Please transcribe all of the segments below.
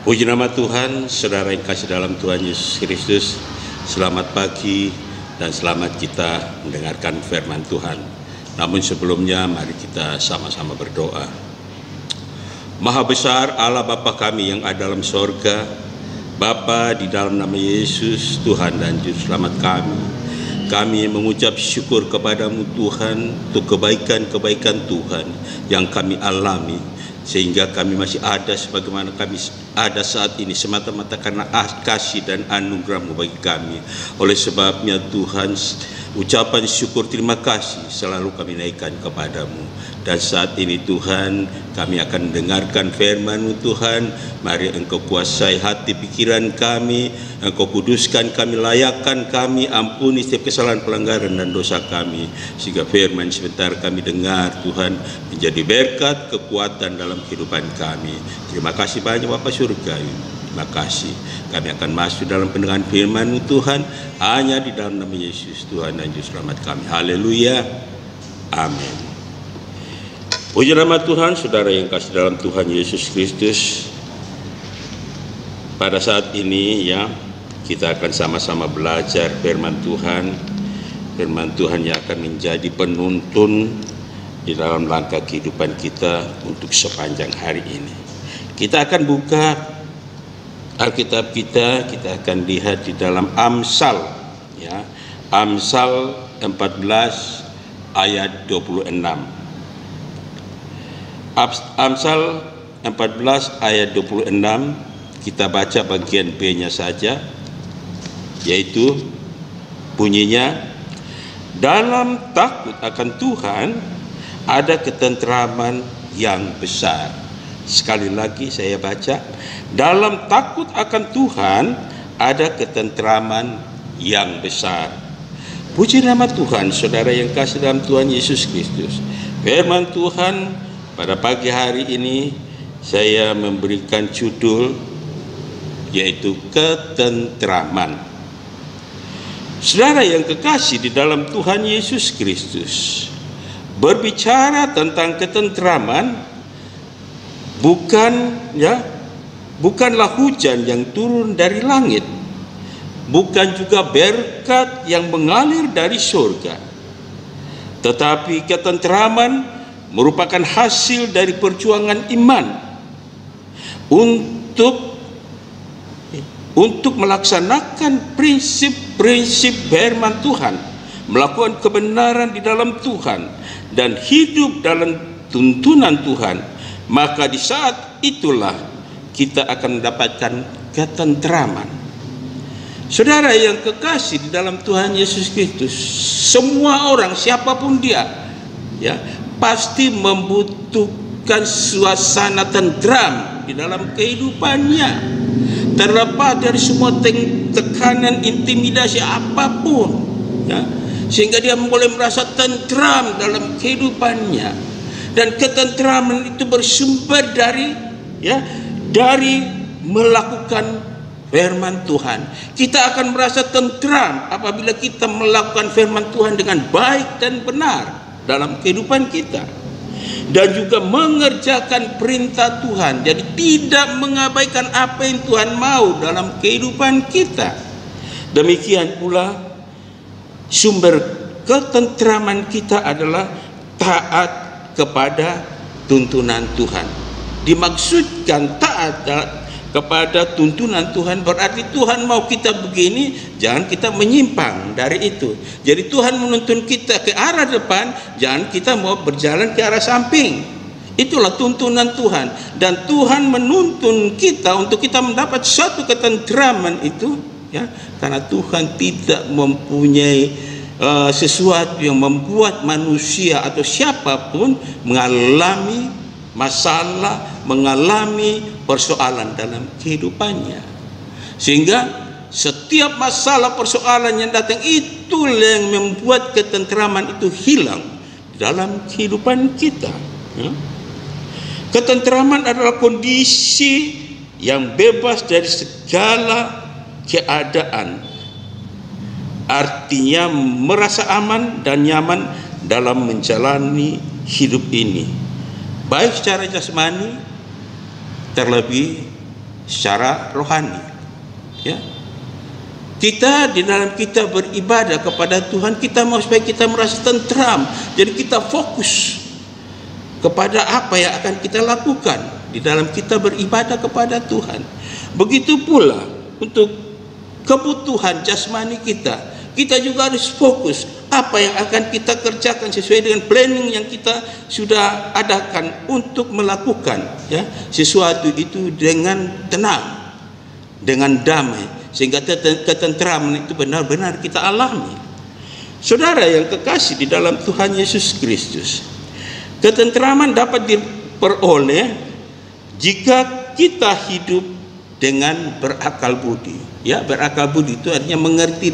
Puji nama Tuhan, saudara yang kasih dalam Tuhan Yesus Kristus. Selamat pagi dan selamat kita mendengarkan firman Tuhan. Namun sebelumnya mari kita sama-sama berdoa. Maha besar Allah Bapa kami yang ada dalam sorga, Bapa, di dalam nama Yesus Tuhan dan Juru Selamat kami mengucap syukur kepadamu Tuhan untuk kebaikan-kebaikan Tuhan yang kami alami, sehingga kami masih ada sebagaimana kami ada saat ini semata-mata karena kasih dan anugerah-Mu bagi kami. Oleh sebabnya Tuhan, ucapan syukur terima kasih selalu kami naikkan kepadamu. Dan saat ini Tuhan, kami akan mendengarkan firman-Mu Tuhan. Mari Engkau kuasai hati pikiran kami, Engkau kuduskan kami, layakkan kami, ampuni setiap kesalahan, pelanggaran dan dosa kami, sehingga firman sebentar kami dengar Tuhan menjadi berkat, kekuatan dalam kehidupan kami. Terima kasih banyak Bapa Surgawi. Terima kasih. Kami akan masuk dalam pendengaran firman-Mu Tuhan, hanya di dalam nama Yesus Tuhan dan Juru Selamat kami. Haleluya. Amin. Puji nama Tuhan, saudara yang kasih dalam Tuhan Yesus Kristus. Pada saat ini ya, kita akan sama-sama belajar firman Tuhan. Firman Tuhan yang akan menjadi penuntun di dalam langkah kehidupan kita untuk sepanjang hari ini. Kita akan buka Alkitab kita akan lihat di dalam Amsal ya. Amsal 14 ayat 26. Amsal 14 ayat 26, kita baca bagian B-nya saja, yaitu bunyinya, dalam takut akan Tuhan ada ketentraman yang besar. Sekali lagi saya baca, dalam takut akan Tuhan ada ketentraman yang besar. Puji nama Tuhan, saudara yang kasih dalam Tuhan Yesus Kristus. Firman Tuhan pada pagi hari ini saya memberikan judul yaitu ketentraman. Saudara yang kekasih di dalam Tuhan Yesus Kristus, berbicara tentang ketentraman bukanlah hujan yang turun dari langit, bukan juga berkat yang mengalir dari surga, tetapi ketentraman merupakan hasil dari perjuangan iman untuk melaksanakan prinsip-prinsip firman Tuhan, melakukan kebenaran di dalam Tuhan dan hidup dalam tuntunan Tuhan. Maka di saat itulah kita akan mendapatkan ketentraman. Saudara yang kekasih di dalam Tuhan Yesus Kristus, semua orang siapapun dia ya, pasti membutuhkan suasana tentram di dalam kehidupannya, terlepas dari semua tekanan, intimidasi apapun ya, sehingga dia boleh merasa tentram dalam kehidupannya. Dan ketentraman itu bersumber dari melakukan firman Tuhan. Kita akan merasa tentram apabila kita melakukan firman Tuhan dengan baik dan benar dalam kehidupan kita, dan juga mengerjakan perintah Tuhan. Jadi tidak mengabaikan apa yang Tuhan mau dalam kehidupan kita. Demikian pula sumber ketentraman kita adalah taat kepada tuntunan Tuhan. Dimaksudkan taat kepada tuntunan Tuhan berarti Tuhan mau kita begini, jangan kita menyimpang dari itu. Jadi Tuhan menuntun kita ke arah depan, jangan kita mau berjalan ke arah samping. Itulah tuntunan Tuhan. Dan Tuhan menuntun kita untuk kita mendapat suatu ketentraman itu ya, karena Tuhan tidak mempunyai sesuatu yang membuat manusia atau siapapun mengalami masalah, mengalami persoalan dalam kehidupannya, sehingga setiap masalah persoalan yang datang itulah yang membuat ketentraman itu hilang dalam kehidupan kita. Ketentraman adalah kondisi yang bebas dari segala keadaan, artinya merasa aman dan nyaman dalam menjalani hidup ini, baik secara jasmani terlebih secara rohani. Ya. Kita di dalam kita beribadah kepada Tuhan, kita mau supaya kita merasa tentram. Jadi kita fokus kepada apa yang akan kita lakukan di dalam kita beribadah kepada Tuhan. Begitu pula untuk kebutuhan jasmani kita, kita juga harus fokus apa yang akan kita kerjakan sesuai dengan planning yang kita sudah adakan untuk melakukan ya sesuatu itu dengan tenang, dengan damai, sehingga ketentraman itu benar-benar kita alami. Saudara yang kekasih di dalam Tuhan Yesus Kristus, ketentraman dapat diperoleh jika kita hidup dengan berakal budi. Ya, berakal budi itu artinya mengerti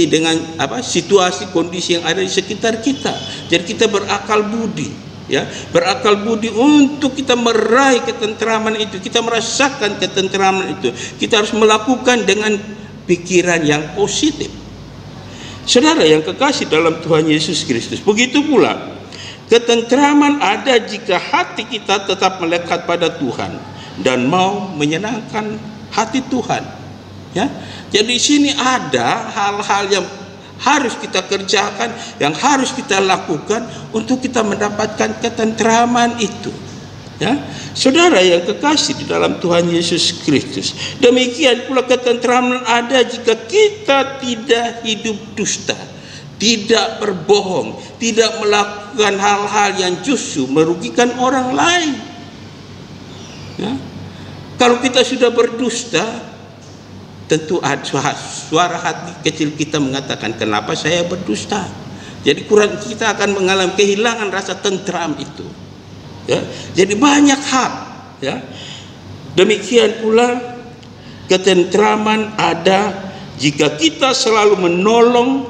dengan situasi kondisi yang ada di sekitar kita. Jadi kita berakal budi, ya, berakal budi untuk kita meraih ketentraman itu, kita merasakan ketentraman itu. Kita harus melakukan dengan pikiran yang positif. Saudara yang kekasih dalam Tuhan Yesus Kristus, begitu pula ketentraman ada jika hati kita tetap melekat pada Tuhan dan mau menyenangkan hati Tuhan. Ya, jadi di sini ada hal-hal yang harus kita kerjakan, yang harus kita lakukan untuk kita mendapatkan ketentraman itu. Ya, saudara yang kekasih di dalam Tuhan Yesus Kristus, demikian pula ketentraman ada jika kita tidak hidup dusta, tidak berbohong, tidak melakukan hal-hal yang justru merugikan orang lain. Ya. Kalau kita sudah berdusta, tentu suara hati kecil kita mengatakan, kenapa saya berdusta? Jadi kita akan mengalami kehilangan rasa tentram itu. Ya. Jadi banyak hal. Ya. Demikian pula ketentraman ada jika kita selalu menolong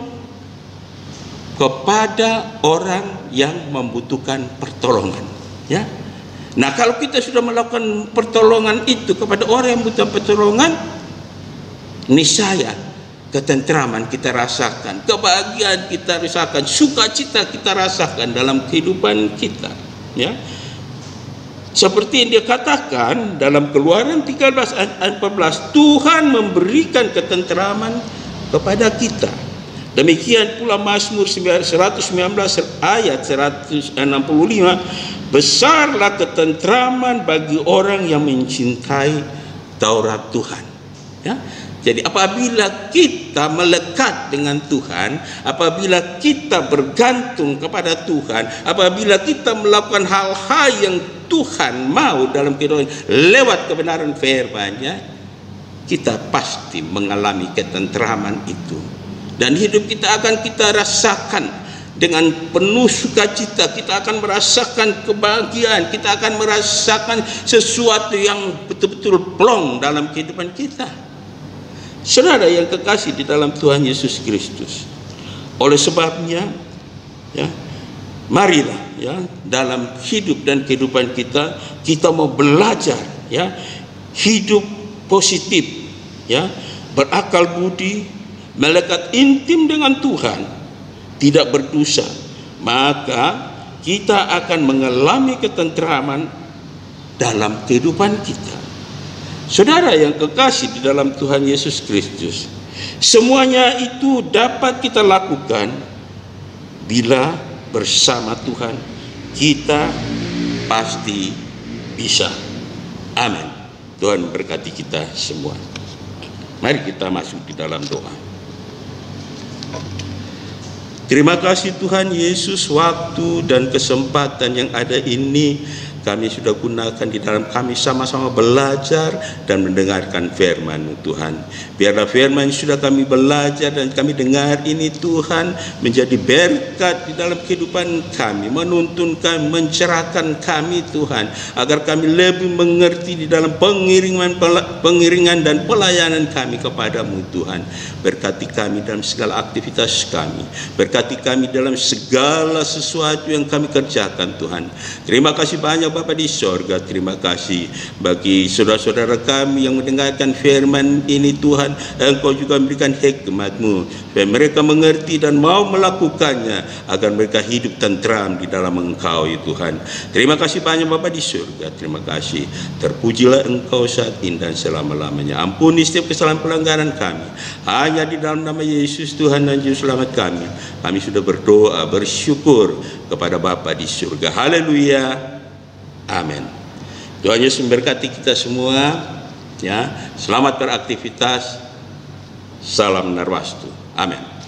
kepada orang yang membutuhkan pertolongan. Ya. Nah, kalau kita sudah melakukan pertolongan itu kepada orang yang butuh pertolongan, niscaya ketentraman kita rasakan, kebahagiaan kita rasakan, sukacita kita rasakan dalam kehidupan kita. Ya, seperti yang dia katakan dalam Keluaran 13 ayat 14, Tuhan memberikan ketentraman kepada kita. Demikian pula Mazmur 119 ayat 165, besarlah ketentraman bagi orang yang mencintai Taurat Tuhan. Ya, jadi apabila kita melekat dengan Tuhan, apabila kita bergantung kepada Tuhan, apabila kita melakukan hal-hal yang Tuhan mau dalam kehidupan lewat kebenaran firman-Nya, kita pasti mengalami ketentraman itu. Dan hidup kita akan kita rasakan dengan penuh sukacita. Kita akan merasakan kebahagiaan. Kita akan merasakan sesuatu yang betul-betul plong dalam kehidupan kita. Saudara yang kekasih di dalam Tuhan Yesus Kristus, oleh sebabnya, ya, marilah ya dalam hidup dan kehidupan kita, kita mau belajar ya hidup positif, ya, berakal budi, melekat intim dengan Tuhan, tidak berdosa, maka kita akan mengalami ketentraman dalam kehidupan kita. Saudara yang kekasih di dalam Tuhan Yesus Kristus, semuanya itu dapat kita lakukan bila bersama Tuhan kita pasti bisa. Amin. Tuhan berkati kita semua. Mari kita masuk di dalam doa. Terima kasih Tuhan Yesus, waktu dan kesempatan yang ada ini kami sudah gunakan di dalam kami sama-sama belajar dan mendengarkan firman Tuhan. Biarlah firman yang sudah kami belajar dan kami dengar ini Tuhan menjadi berkat di dalam kehidupan kami, menuntun kami, mencerahkan kami Tuhan, agar kami lebih mengerti di dalam pengiringan dan pelayanan kami kepadamu Tuhan. Berkati kami dalam segala aktivitas kami, berkati kami dalam segala sesuatu yang kami kerjakan Tuhan. Terima kasih banyak Bapa di sorga, terima kasih bagi saudara-saudara kami yang mendengarkan firman ini Tuhan. Engkau juga memberikan hikmat-Mu supaya mereka mengerti dan mau melakukannya agar mereka hidup tentram di dalam Engkau ya Tuhan. Terima kasih banyak Bapa di surga, terima kasih. Terpujilah Engkau saat ini dan selama-lamanya. Ampuni setiap kesalahan pelanggaran kami. Hanya di dalam nama Yesus Tuhan dan Juru Selamat kami sudah berdoa, bersyukur kepada Bapa di surga. Haleluya. Amin. Tuhan Yesus memberkati kita semua. Ya, selamat beraktivitas. Salam Narwastu. Amin.